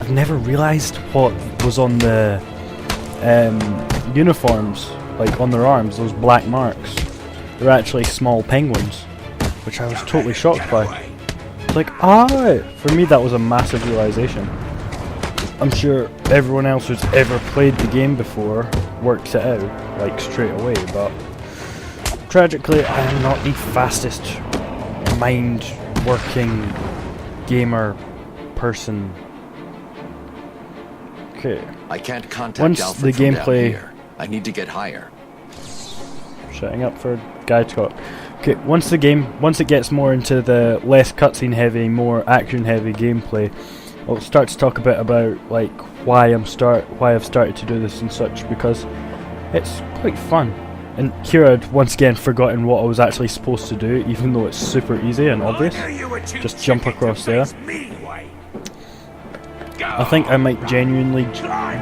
I've never realised what was on the uniforms, like on their arms, those black marks. They're actually small penguins, which I was totally shocked by. It's like, for me that was a massive realisation. I'm sure everyone else who's ever played the game before works it out, like straight away, but tragically I am not the fastest mind-working gamer person. Okay. I can't contact once Alfred the from down gameplay here. I need to get higher. Shutting up for guy talk. Okay, once it gets more into the less cutscene heavy, more action heavy gameplay, I'll start to talk a bit about like why I've started to do this and such, because it's quite fun. And here I'd once again forgotten what I was actually supposed to do, even though it's super easy and obvious. Just jump across there. I think I might genuinely,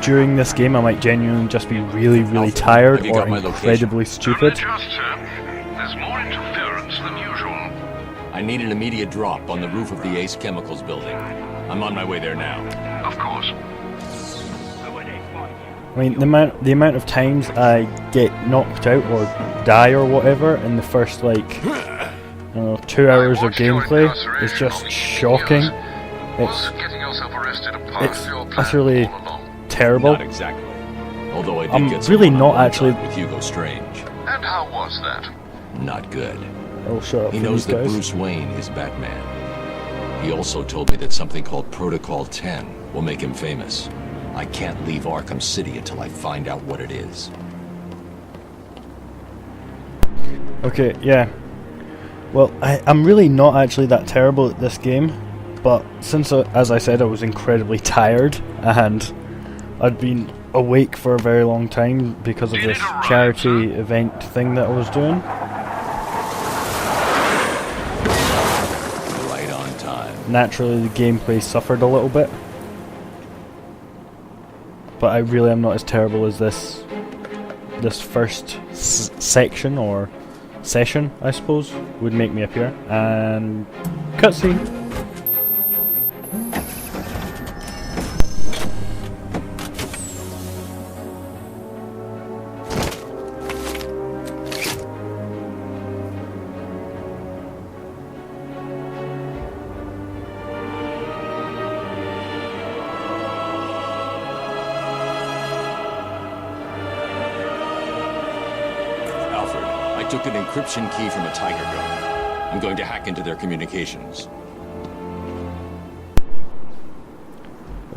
during this game, I might genuinely just be really, really tired or incredibly stupid. There's more interference than usual. I need an immediate drop on the roof of the Ace Chemicals building. I'm on my way there now. Of course. I mean, the amount of times I get knocked out or die or whatever in the first, like, I don't know, 2 hours of gameplay is just shocking. It's utterly terrible. Not exactly. Although I did I'm get really not actually with Hugo Strange. And how was that? Not good. Oh, shut up. He knows that Bruce Wayne is Batman. He also told me that something called Protocol 10 will make him famous. I can't leave Arkham City until I find out what it is. Okay, yeah. Well, I'm really not actually that terrible at this game, but since, as I said, I was incredibly tired, and I'd been awake for a very long time because of this charity event thing that I was doing. Right on time. Naturally, the gameplay suffered a little bit. But I really am not as terrible as this first section or session, I suppose, would make me appear. And cutscene. I took an encryption key from a Tiger gun. I'm going to hack into their communications.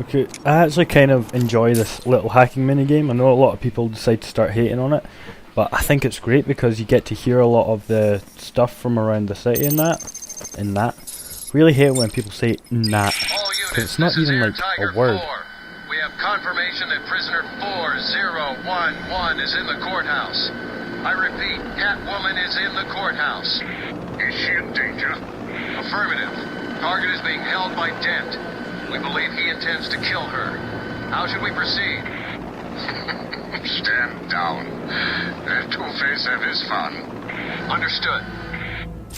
Okay, I actually kind of enjoy this little hacking minigame. I know a lot of people decide to start hating on it, but I think it's great because you get to hear a lot of the stuff from around the city in that. Really hate when people say "nat," because it's not even like a word. We have confirmation that prisoner 4011 is in the courthouse. I repeat, Catwoman is in the courthouse. Is she in danger? Affirmative. Target is being held by Dent. We believe he intends to kill her. How should we proceed? Stand down. Let Two-Face have his fun. Understood.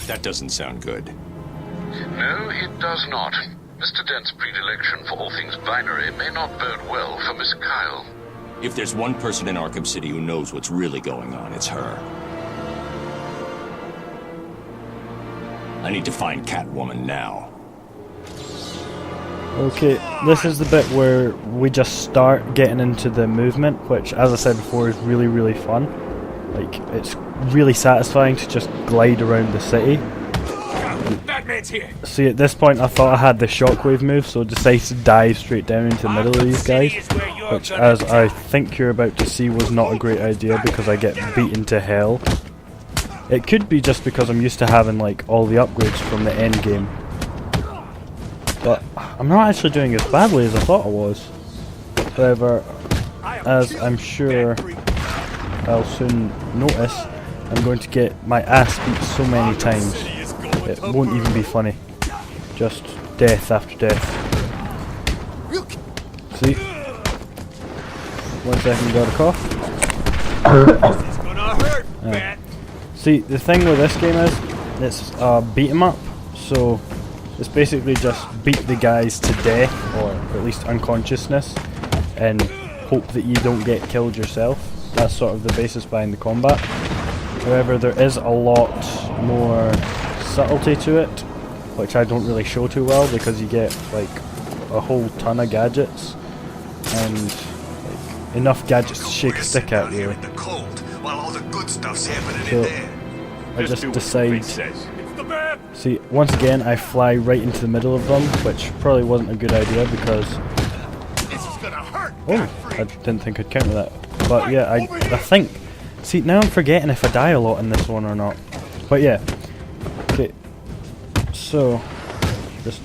That doesn't sound good. No, it does not. Mr. Dent's predilection for all things binary may not bode well for Miss Kyle. If there's one person in Arkham City who knows what's really going on, it's her. I need to find Catwoman now. Okay, this is the bit where we just start getting into the movement, which, as I said before, is really, really fun. Like, it's really satisfying to just glide around the city. Batman's here. See, at this point I thought I had the shockwave move, so I decided to dive straight down into the middle of these guys, which, as I think you're about to see, was not a great idea because I get beaten to hell. It could be just because I'm used to having like all the upgrades from the end game, but I'm not actually doing as badly as I thought I was. However, as I'm sure I'll soon notice, I'm going to get my ass beat so many times it won't even be funny. Just death after death. See? 1 second, got a cough. See, the thing with this game is, it's a beat 'em up, so It's basically just beat the guys to death, or at least unconsciousness, and hope that you don't get killed yourself. That's sort of the basis behind the combat. However, there is a lot more subtlety to it, which I don't really show too well, because you get like a whole ton of gadgets, and like, enough gadgets to shake a stick at you. So I just decide. See, once again, I fly right into the middle of them, which probably wasn't a good idea because. Oh, I didn't think I'd counter that. But yeah, I think. See, now I'm forgetting if I die a lot in this one or not. But yeah. Okay. So, just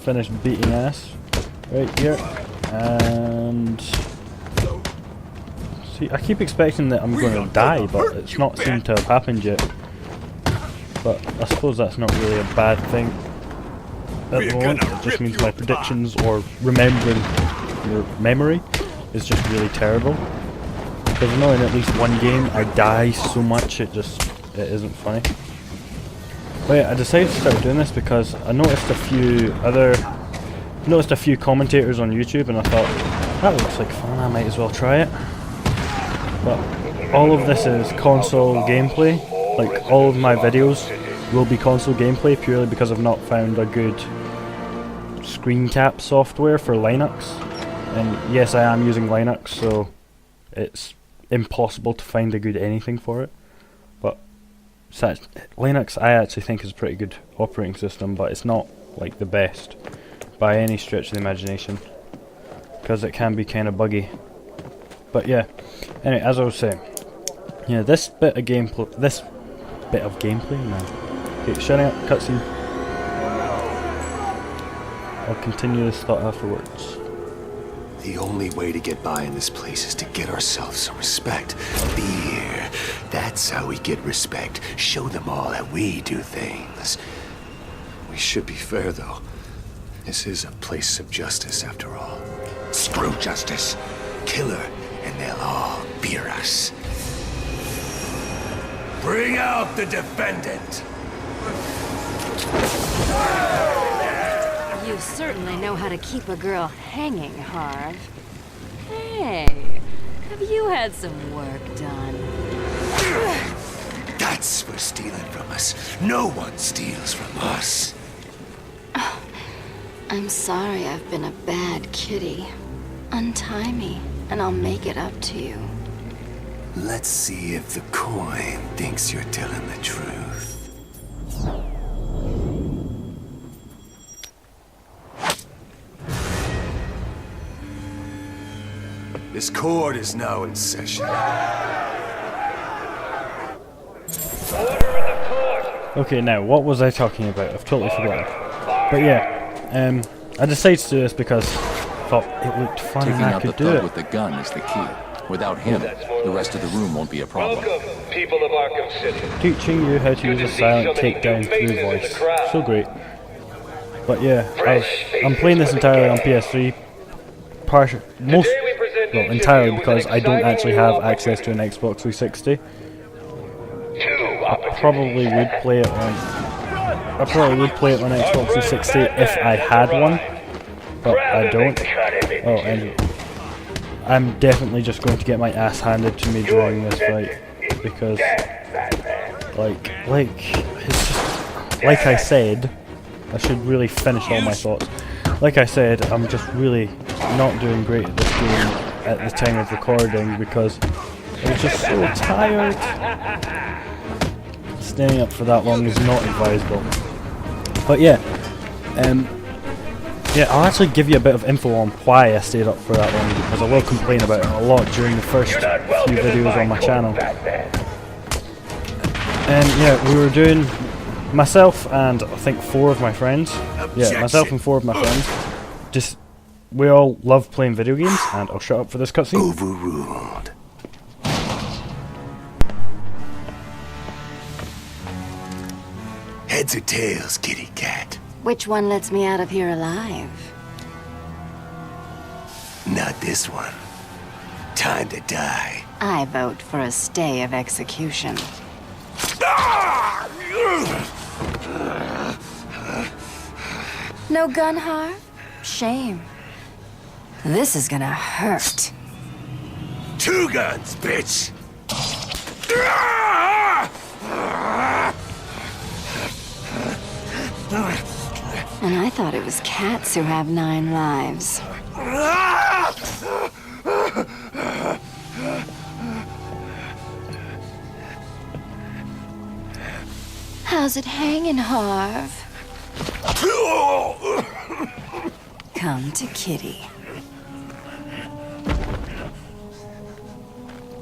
finish beating ass right here, and see, I keep expecting that I'm going to die, but it's not seemed to have happened yet. But I suppose that's not really a bad thing at the moment. It just means my predictions or remembering your memory is just really terrible. Because I know in at least one game I die so much it isn't funny. But yeah, I decided to start doing this because I noticed a few commentators on YouTube, and I thought that looks like fun, I might as well try it. But all of this is console gameplay. Like, all of my videos will be console gameplay purely because I've not found a good screen cap software for Linux. And yes, I am using Linux, so it's impossible to find a good anything for it. But Linux I actually think is a pretty good operating system, but it's not like the best by any stretch of the imagination, because it can be kind of buggy. But yeah, anyway, as I was saying, yeah, this bit of gameplay, man. Okay, shutting up, cutscene. I'll continue this thought afterwards. The only way to get by in this place is to get ourselves some respect. Fear. That's how we get respect. Show them all how we do things. We should be fair, though. This is a place of justice, after all. Screw justice. Kill her, and they'll all fear us. Bring out the defendant! You certainly know how to keep a girl hanging, Harv. Hey, have you had some work done? That's for stealing from us. No one steals from us. Oh, I'm sorry I've been a bad kitty. Untie me, and I'll make it up to you. Let's see if the coin thinks you're telling the truth. This court is now in session. Okay, now, what was I talking about? I've totally forgotten. But yeah, I decided to do this because I thought it looked fun and I could do it. With the gun is the key. Without him, the rest of the room won't be a problem. Welcome, people of Arkham City. Teaching you how to use a silent takedown through voice. So great. But yeah, I'm playing this entirely on PS3. Entirely because I don't actually have access to an Xbox 360. I probably would play it on Xbox 360 if I had one, but I don't. Oh, and I'm definitely just going to get my ass handed to me during this fight, because it's just, like I said, I should really finish all my thoughts. Like I said, I'm just really not doing great at this game at the time of recording because I was just so tired. Staying up for that long is not advisable. But yeah, I'll actually give you a bit of info on why I stayed up for that long, because I will complain about it a lot during the first few videos on my channel. And yeah, we were doing, myself and I think 4 of my friends, we all love playing video games, and I'll shut up for this cutscene. Overruled. Heads or tails, kitty cat? Which one lets me out of here alive? Not this one. Time to die. I vote for a stay of execution. No gun, Harv? Shame. This is gonna hurt. 2 guns, bitch! And I thought it was cats who have 9 lives. How's it hanging, Harv? Come to Kitty.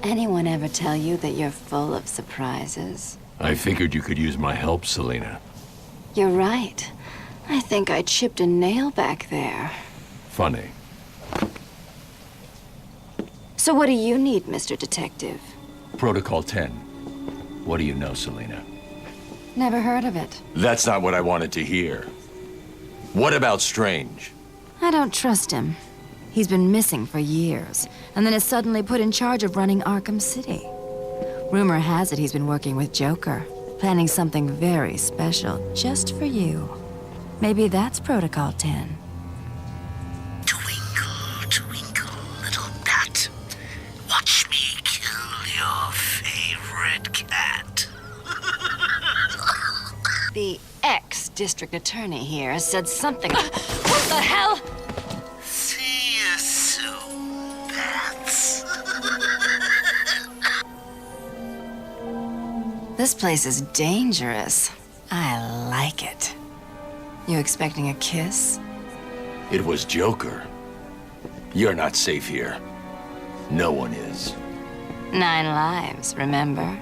Anyone ever tell you that you're full of surprises? I figured you could use my help, Selina. You're right. I think I chipped a nail back there. Funny. So what do you need, Mr. Detective? Protocol 10. What do you know, Selina? Never heard of it. That's not what I wanted to hear. What about Strange? I don't trust him. He's been missing for years, and then is suddenly put in charge of running Arkham City. Rumor has it he's been working with Joker, planning something very special just for you. Maybe that's Protocol 10. Twinkle, twinkle, little bat. Watch me kill your favorite cat. The ex-district attorney here said something. What the hell? See you soon, bats. This place is dangerous. I like it. You expecting a kiss? It was Joker. You're not safe here. No one is. 9 lives, remember?